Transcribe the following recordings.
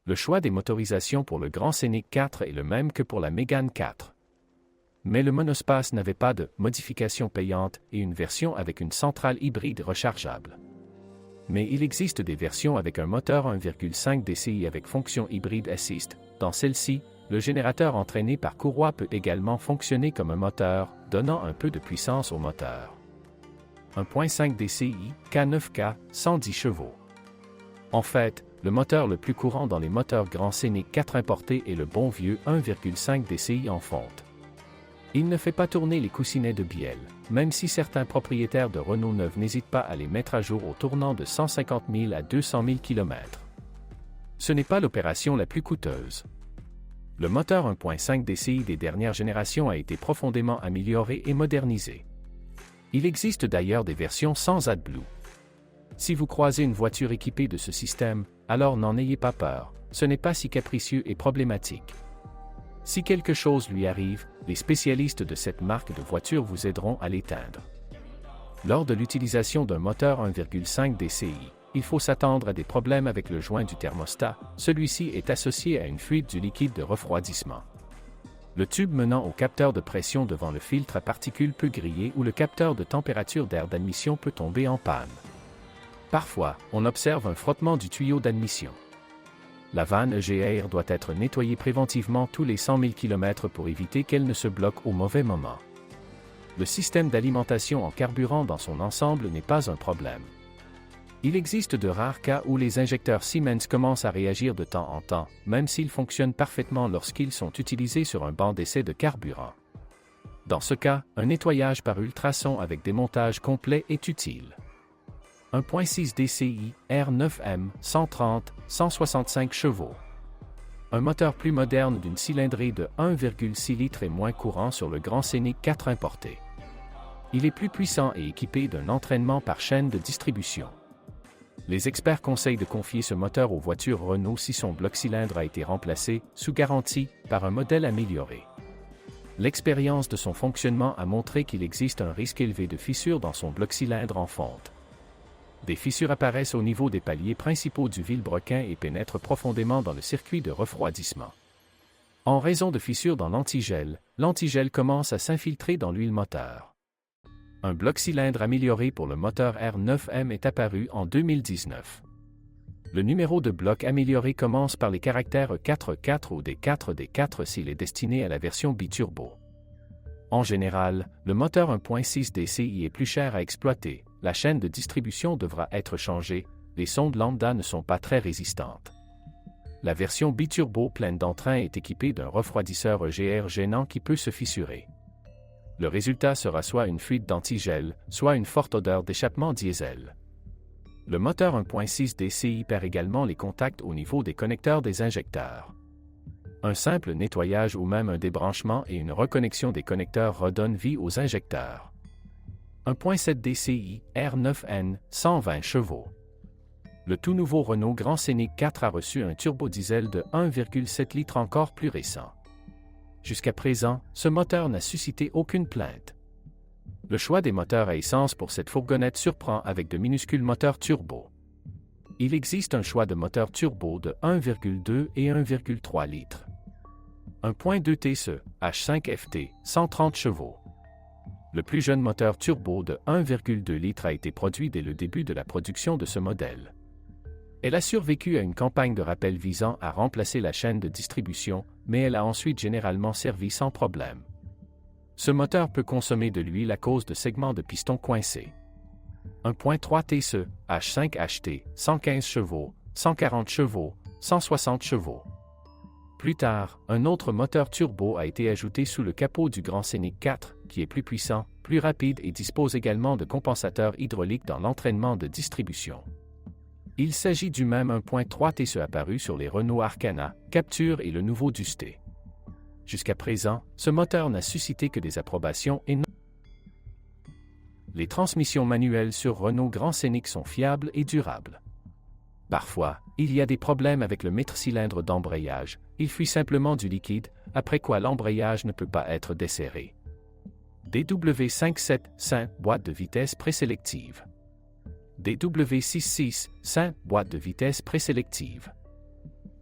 Le choix des motorisations pour le Grand Scénic 4 est le même que pour la Mégane 4. Mais le monospace n'avait pas de modification payante et une version avec une centrale hybride rechargeable. Mais il existe des versions avec un moteur 1,5 DCI avec fonction hybride assist. Dans celle-ci, le générateur entraîné par courroie peut également fonctionner comme un moteur, donnant un peu de puissance au moteur. 1.5 DCI, K9K, 110 chevaux. En fait, le moteur le plus courant dans les moteurs Grand Scénic 4 importés est le bon vieux 1,5 DCI en fonte. Il ne fait pas tourner les coussinets de bielle, même si certains propriétaires de Renault neuves n'hésitent pas à les mettre à jour au tournant de 150 000 à 200 000 km. Ce n'est pas l'opération la plus coûteuse. Le moteur 1.5 DCI des dernières générations a été profondément amélioré et modernisé. Il existe d'ailleurs des versions sans AdBlue. Si vous croisez une voiture équipée de ce système, alors n'en ayez pas peur, ce n'est pas si capricieux et problématique. Si quelque chose lui arrive, les spécialistes de cette marque de voiture vous aideront à l'éteindre. Lors de l'utilisation d'un moteur 1,5 DCI, il faut s'attendre à des problèmes avec le joint du thermostat, celui-ci est associé à une fuite du liquide de refroidissement. Le tube menant au capteur de pression devant le filtre à particules peut griller ou le capteur de température d'air d'admission peut tomber en panne. Parfois, on observe un frottement du tuyau d'admission. La vanne EGR doit être nettoyée préventivement tous les 100 000 km pour éviter qu'elle ne se bloque au mauvais moment. Le système d'alimentation en carburant dans son ensemble n'est pas un problème. Il existe de rares cas où les injecteurs Siemens commencent à réagir de temps en temps, même s'ils fonctionnent parfaitement lorsqu'ils sont utilisés sur un banc d'essai de carburant. Dans ce cas, un nettoyage par ultrasons avec démontage complet est utile. 1.6 DCI, R9M, 130, 165 chevaux. Un moteur plus moderne d'une cylindrée de 1,6 litres est moins courant sur le Grand Scénic 4 importé. Il est plus puissant et équipé d'un entraînement par chaîne de distribution. Les experts conseillent de confier ce moteur aux voitures Renault si son bloc-cylindre a été remplacé, sous garantie, par un modèle amélioré. L'expérience de son fonctionnement a montré qu'il existe un risque élevé de fissure dans son bloc-cylindre en fonte. Des fissures apparaissent au niveau des paliers principaux du vilebrequin et pénètrent profondément dans le circuit de refroidissement. En raison de fissures dans l'antigel commence à s'infiltrer dans l'huile moteur. Un bloc-cylindre amélioré pour le moteur R9M est apparu en 2019. Le numéro de bloc amélioré commence par les caractères 4 ou D4 s'il est destiné à la version biturbo. En général, le moteur 1.6 DCI est plus cher à exploiter, la chaîne de distribution devra être changée, les sondes lambda ne sont pas très résistantes. La version biturbo pleine d'entrain est équipée d'un refroidisseur EGR gênant qui peut se fissurer. Le résultat sera soit une fuite d'antigel, soit une forte odeur d'échappement diesel. Le moteur 1.6 DCI perd également les contacts au niveau des connecteurs des injecteurs. Un simple nettoyage ou même un débranchement et une reconnexion des connecteurs redonnent vie aux injecteurs. 1.7 DCI, R9N, 120 chevaux. Le tout nouveau Renault Grand Scénic 4 a reçu un turbodiesel de 1,7 litres encore plus récent. Jusqu'à présent, ce moteur n'a suscité aucune plainte. Le choix des moteurs à essence pour cette fourgonnette surprend avec de minuscules moteurs turbo. Il existe un choix de moteurs turbo de 1,2 et 1,3 litres. 1.2 TSE, H5FT, 130 chevaux. Le plus jeune moteur turbo de 1,2 litres a été produit dès le début de la production de ce modèle. Elle a survécu à une campagne de rappel visant à remplacer la chaîne de distribution, mais elle a ensuite généralement servi sans problème. Ce moteur peut consommer de l'huile à cause de segments de piston coincés. 1.3 TSE, H5HT, 115 chevaux, 140 chevaux, 160 chevaux. Plus tard, un autre moteur turbo a été ajouté sous le capot du Grand Scénic 4, qui est plus puissant, plus rapide et dispose également de compensateurs hydrauliques dans l'entraînement de distribution. Il s'agit du même 1.3 TSE apparu sur les Renault Arcana, Captur et le nouveau Dusté. Jusqu'à présent, ce moteur n'a suscité que des approbations et non. Les transmissions manuelles sur Renault Grand Scénic sont fiables et durables. Parfois, il y a des problèmes avec le maître-cylindre d'embrayage, il fuit simplement du liquide, après quoi l'embrayage ne peut pas être desserré. DW57 boîte de vitesse présélective. DW66 boîte de vitesse présélective.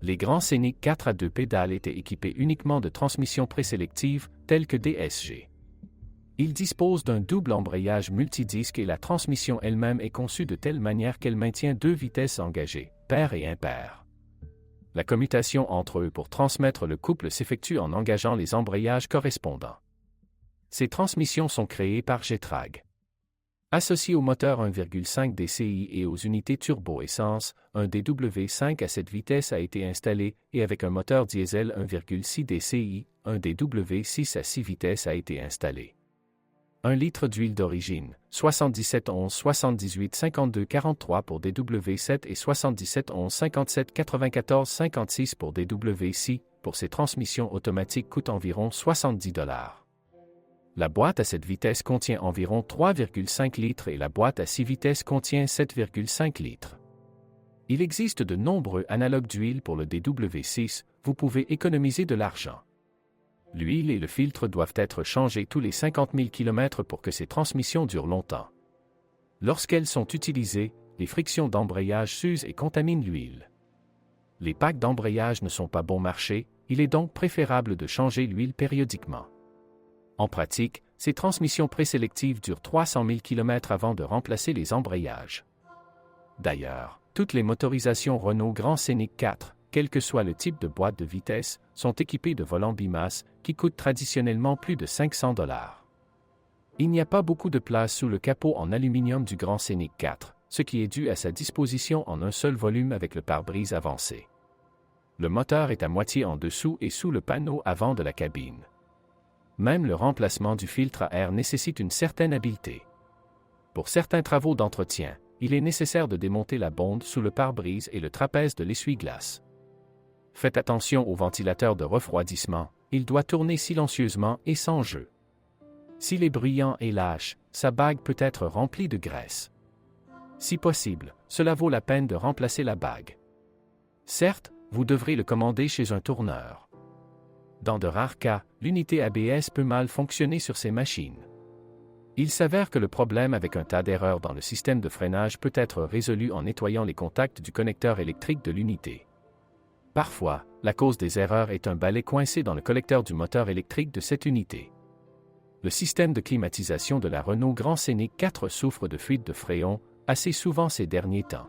Les grands Scénic 4 à 2 pédales étaient équipés uniquement de transmissions présélectives, telles que DSG. Ils disposent d'un double embrayage multidisque et la transmission elle-même est conçue de telle manière qu'elle maintient deux vitesses engagées, paires et impaires. La commutation entre eux pour transmettre le couple s'effectue en engageant les embrayages correspondants. Ces transmissions sont créées par Getrag. Associé au moteur 1,5 DCI et aux unités turbo-essence, un DW5 à cette vitesse a été installé et avec un moteur diesel 1,6 DCI, un DW6 à 6 vitesses a été installé. 1 litre d'huile d'origine, 77 11 78 52 43 pour DW7 et 77 11 57 94 56 pour DW6, pour ces transmissions automatiques coûte environ $70. La boîte à cette vitesse contient environ 3,5 litres et la boîte à 6 vitesses contient 7,5 litres. Il existe de nombreux analogues d'huile pour le DW6, vous pouvez économiser de l'argent. L'huile et le filtre doivent être changés tous les 50 000 km pour que ces transmissions durent longtemps. Lorsqu'elles sont utilisées, les frictions d'embrayage s'usent et contaminent l'huile. Les packs d'embrayage ne sont pas bon marché, il est donc préférable de changer l'huile périodiquement. En pratique, ces transmissions présélectives durent 300 000 km avant de remplacer les embrayages. D'ailleurs, toutes les motorisations Renault Grand Scénic 4, quel que soit le type de boîte de vitesse, sont équipées de volants bimasse qui coûtent traditionnellement plus de $500. Il n'y a pas beaucoup de place sous le capot en aluminium du Grand Scénic 4, ce qui est dû à sa disposition en un seul volume avec le pare-brise avancé. Le moteur est à moitié en dessous et sous le panneau avant de la cabine. Même le remplacement du filtre à air nécessite une certaine habileté. Pour certains travaux d'entretien, il est nécessaire de démonter la bonde sous le pare-brise et le trapèze de l'essuie-glace. Faites attention au ventilateur de refroidissement, il doit tourner silencieusement et sans jeu. S'il est bruyant et lâche, sa bague peut être remplie de graisse. Si possible, cela vaut la peine de remplacer la bague. Certes, vous devrez le commander chez un tourneur. Dans de rares cas, l'unité ABS peut mal fonctionner sur ces machines. Il s'avère que le problème avec un tas d'erreurs dans le système de freinage peut être résolu en nettoyant les contacts du connecteur électrique de l'unité. Parfois, la cause des erreurs est un balai coincé dans le collecteur du moteur électrique de cette unité. Le système de climatisation de la Renault Grand Scénic 4 souffre de fuite de fréon, assez souvent ces derniers temps.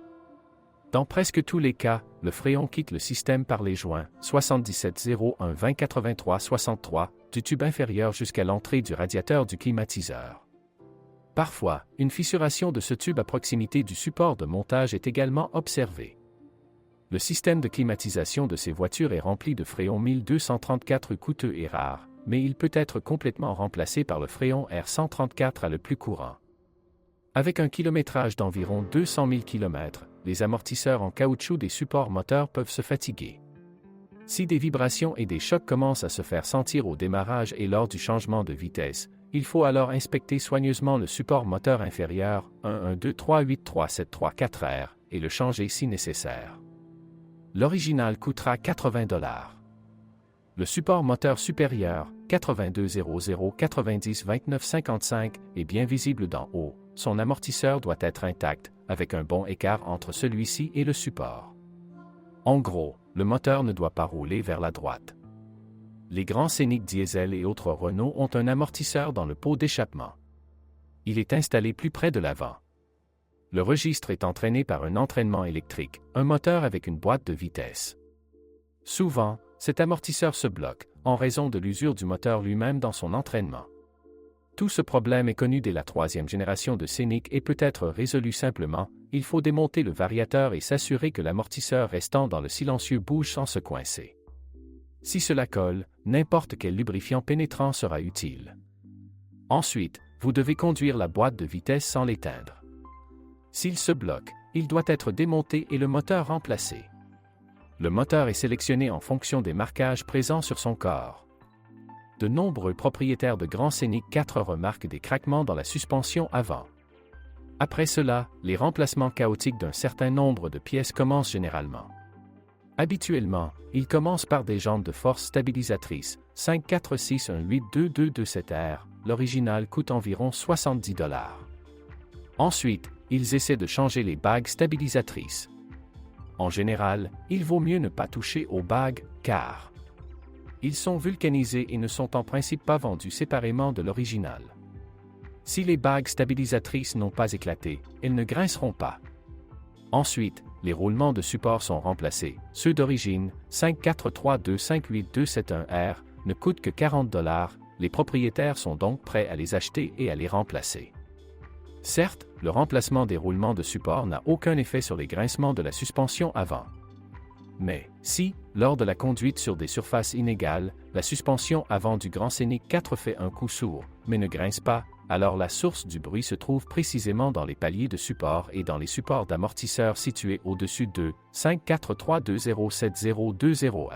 Dans presque tous les cas, le fréon quitte le système par les joints 77 01 20 83 63 du tube inférieur jusqu'à l'entrée du radiateur du climatiseur. Parfois, une fissuration de ce tube à proximité du support de montage est également observée. Le système de climatisation de ces voitures est rempli de fréon 1234 coûteux et rare, mais il peut être complètement remplacé par le fréon R134A le plus courant. Avec un kilométrage d'environ 200 000 km, les amortisseurs en caoutchouc des supports moteurs peuvent se fatiguer. Si des vibrations et des chocs commencent à se faire sentir au démarrage et lors du changement de vitesse, il faut alors inspecter soigneusement le support moteur inférieur 112383734R et le changer si nécessaire. L'original coûtera $80. Le support moteur supérieur 8200 90 29 55 est bien visible d'en haut. Son amortisseur doit être intact, avec un bon écart entre celui-ci et le support. En gros, le moteur ne doit pas rouler vers la droite. Les grands Scénic diesel et autres Renault ont un amortisseur dans le pot d'échappement. Il est installé plus près de l'avant. Le registre est entraîné par un entraînement électrique, un moteur avec une boîte de vitesse. Souvent, cet amortisseur se bloque, en raison de l'usure du moteur lui-même dans son entraînement. Tout ce problème est connu dès la troisième génération de Scénic et peut être résolu simplement, il faut démonter le variateur et s'assurer que l'amortisseur restant dans le silencieux bouge sans se coincer. Si cela colle, n'importe quel lubrifiant pénétrant sera utile. Ensuite, vous devez conduire la boîte de vitesse sans l'éteindre. S'il se bloque, il doit être démonté et le moteur remplacé. Le moteur est sélectionné en fonction des marquages présents sur son corps. De nombreux propriétaires de Grand Scénic 4 remarquent des craquements dans la suspension avant. Après cela, les remplacements chaotiques d'un certain nombre de pièces commencent généralement. Habituellement, ils commencent par des jantes de force stabilisatrices, 546182227R, l'original coûte environ $70. Ensuite, ils essaient de changer les bagues stabilisatrices. En général, il vaut mieux ne pas toucher aux bagues, car ils sont vulcanisés et ne sont en principe pas vendus séparément de l'original. Si les bagues stabilisatrices n'ont pas éclaté, elles ne grinceront pas. Ensuite, les roulements de support sont remplacés. Ceux d'origine, 543258271R, ne coûtent que 40 $. Les propriétaires sont donc prêts à les acheter et à les remplacer. Certes, le remplacement des roulements de support n'a aucun effet sur les grincements de la suspension avant. Mais, si, lors de la conduite sur des surfaces inégales, la suspension avant du Grand Scénic 4 fait un coup sourd, mais ne grince pas, alors la source du bruit se trouve précisément dans les paliers de support et dans les supports d'amortisseurs situés au-dessus de 543207020R.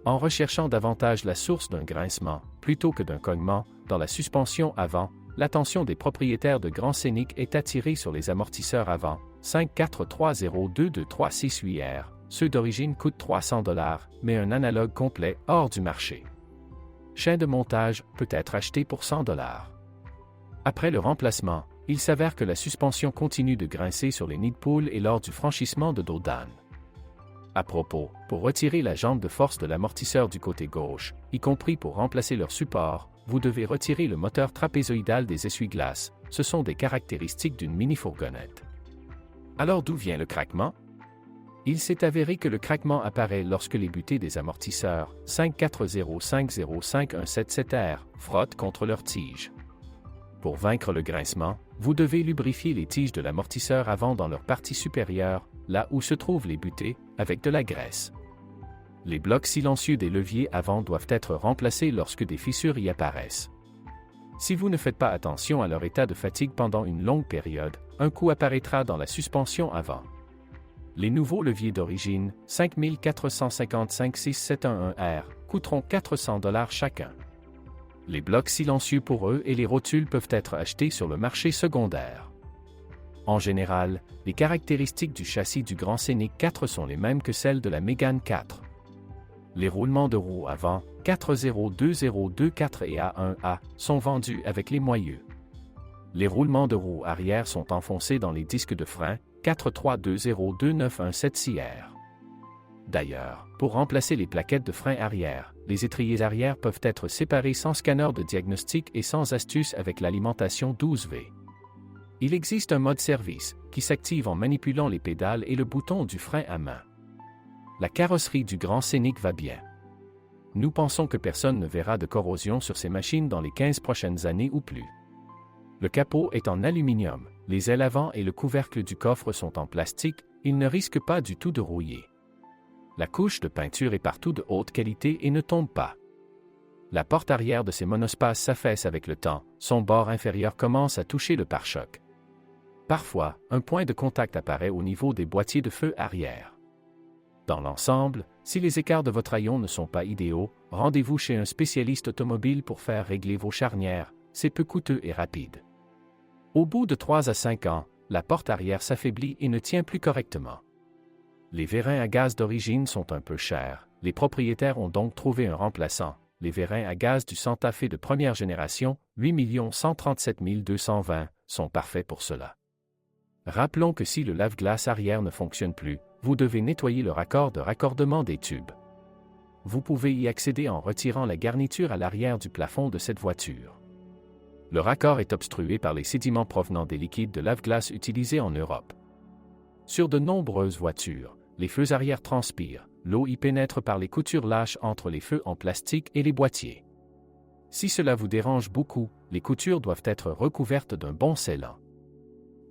En recherchant davantage la source d'un grincement, plutôt que d'un cognement, dans la suspension avant, l'attention des propriétaires de Grand Scénic est attirée sur les amortisseurs avant, 543022368R. Ceux d'origine coûtent 300 $, mais un analogue complet hors du marché. Chaîne de montage peut être acheté pour 100 $. Après le remplacement, il s'avère que la suspension continue de grincer sur les nids de poule et lors du franchissement de dos d'âne. À propos, pour retirer la jambe de force de l'amortisseur du côté gauche, y compris pour remplacer leur support, vous devez retirer le moteur trapézoïdal des essuie-glaces. Ce sont des caractéristiques d'une mini-fourgonnette. Alors d'où vient le craquement? Il s'est avéré que le craquement apparaît lorsque les butées des amortisseurs 540505177R frottent contre leurs tiges. Pour vaincre le grincement, vous devez lubrifier les tiges de l'amortisseur avant dans leur partie supérieure, là où se trouvent les butées, avec de la graisse. Les blocs silencieux des leviers avant doivent être remplacés lorsque des fissures y apparaissent. Si vous ne faites pas attention à leur état de fatigue pendant une longue période, un coup apparaîtra dans la suspension avant. Les nouveaux leviers d'origine, 5455671R, coûteront 400 $ chacun. Les blocs silencieux pour eux et les rotules peuvent être achetés sur le marché secondaire. En général, les caractéristiques du châssis du Grand Scénic 4 sont les mêmes que celles de la Mégane 4. Les roulements de roues avant, 402024 et A1A, sont vendus avec les moyeux. Les roulements de roues arrière sont enfoncés dans les disques de frein, 432029176R. D'ailleurs, pour remplacer les plaquettes de frein arrière, les étriers arrière peuvent être séparés sans scanner de diagnostic et sans astuce avec l'alimentation 12V. Il existe un mode service, qui s'active en manipulant les pédales et le bouton du frein à main. La carrosserie du Grand Scénic va bien. Nous pensons que personne ne verra de corrosion sur ces machines dans les 15 prochaines années ou plus. Le capot est en aluminium, les ailes avant et le couvercle du coffre sont en plastique, il ne risque pas du tout de rouiller. La couche de peinture est partout de haute qualité et ne tombe pas. La porte arrière de ces monospaces s'affaisse avec le temps, son bord inférieur commence à toucher le pare-choc. Parfois, un point de contact apparaît au niveau des boîtiers de feu arrière. Dans l'ensemble, si les écarts de votre haillon ne sont pas idéaux, rendez-vous chez un spécialiste automobile pour faire régler vos charnières, c'est peu coûteux et rapide. Au bout de 3 à 5 ans, la porte arrière s'affaiblit et ne tient plus correctement. Les vérins à gaz d'origine sont un peu chers, les propriétaires ont donc trouvé un remplaçant. Les vérins à gaz du Santa Fe de première génération, 8 137 220, sont parfaits pour cela. Rappelons que si le lave-glace arrière ne fonctionne plus, vous devez nettoyer le raccord de raccordement des tubes. Vous pouvez y accéder en retirant la garniture à l'arrière du plafond de cette voiture. Le raccord est obstrué par les sédiments provenant des liquides de lave-glace utilisés en Europe. Sur de nombreuses voitures, les feux arrière transpirent, l'eau y pénètre par les coutures lâches entre les feux en plastique et les boîtiers. Si cela vous dérange beaucoup, les coutures doivent être recouvertes d'un bon scellant.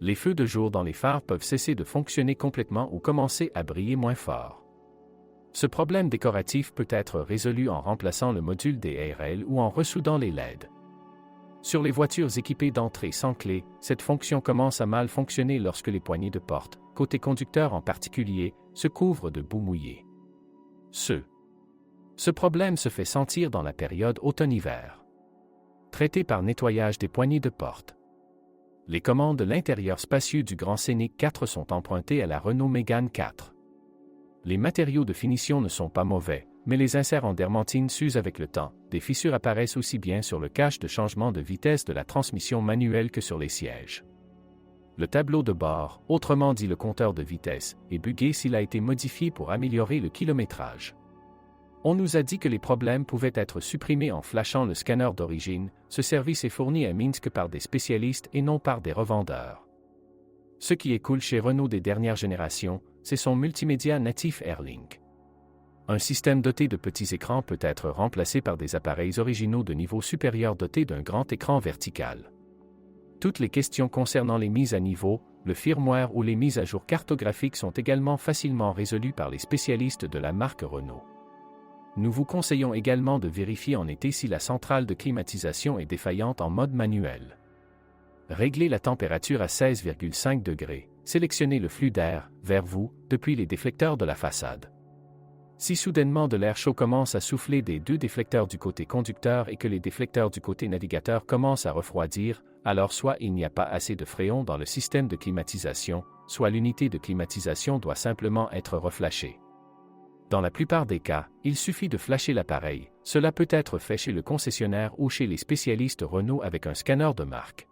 Les feux de jour dans les phares peuvent cesser de fonctionner complètement ou commencer à briller moins fort. Ce problème décoratif peut être résolu en remplaçant le module des ARL ou en ressoudant les LED. Sur les voitures équipées d'entrée sans clé, cette fonction commence à mal fonctionner lorsque les poignées de porte, côté conducteur en particulier, se couvrent de boue mouillée. Ce problème se fait sentir dans la période automne-hiver. Traité par nettoyage des poignées de porte. Les commandes de l'intérieur spacieux du Grand Scénic 4 sont empruntées à la Renault Mégane 4. Les matériaux de finition ne sont pas mauvais, mais les inserts en dermantine s'usent avec le temps. Des fissures apparaissent aussi bien sur le cache de changement de vitesse de la transmission manuelle que sur les sièges. Le tableau de bord, autrement dit le compteur de vitesse, est buggé s'il a été modifié pour améliorer le kilométrage. On nous a dit que les problèmes pouvaient être supprimés en flashant le scanner d'origine. Ce service est fourni à Minsk par des spécialistes et non par des revendeurs. Ce qui est cool chez Renault des dernières générations, c'est son multimédia natif AirLink. Un système doté de petits écrans peut être remplacé par des appareils originaux de niveau supérieur dotés d'un grand écran vertical. Toutes les questions concernant les mises à niveau, le firmware ou les mises à jour cartographiques sont également facilement résolues par les spécialistes de la marque Renault. Nous vous conseillons également de vérifier en été si la centrale de climatisation est défaillante en mode manuel. Réglez la température à 16,5 degrés. Sélectionnez le flux d'air vers vous depuis les déflecteurs de la façade. Si soudainement de l'air chaud commence à souffler des deux déflecteurs du côté conducteur et que les déflecteurs du côté navigateur commencent à refroidir, alors soit il n'y a pas assez de fréon dans le système de climatisation, soit l'unité de climatisation doit simplement être reflashée. Dans la plupart des cas, il suffit de flasher l'appareil. Cela peut être fait chez le concessionnaire ou chez les spécialistes Renault avec un scanner de marque.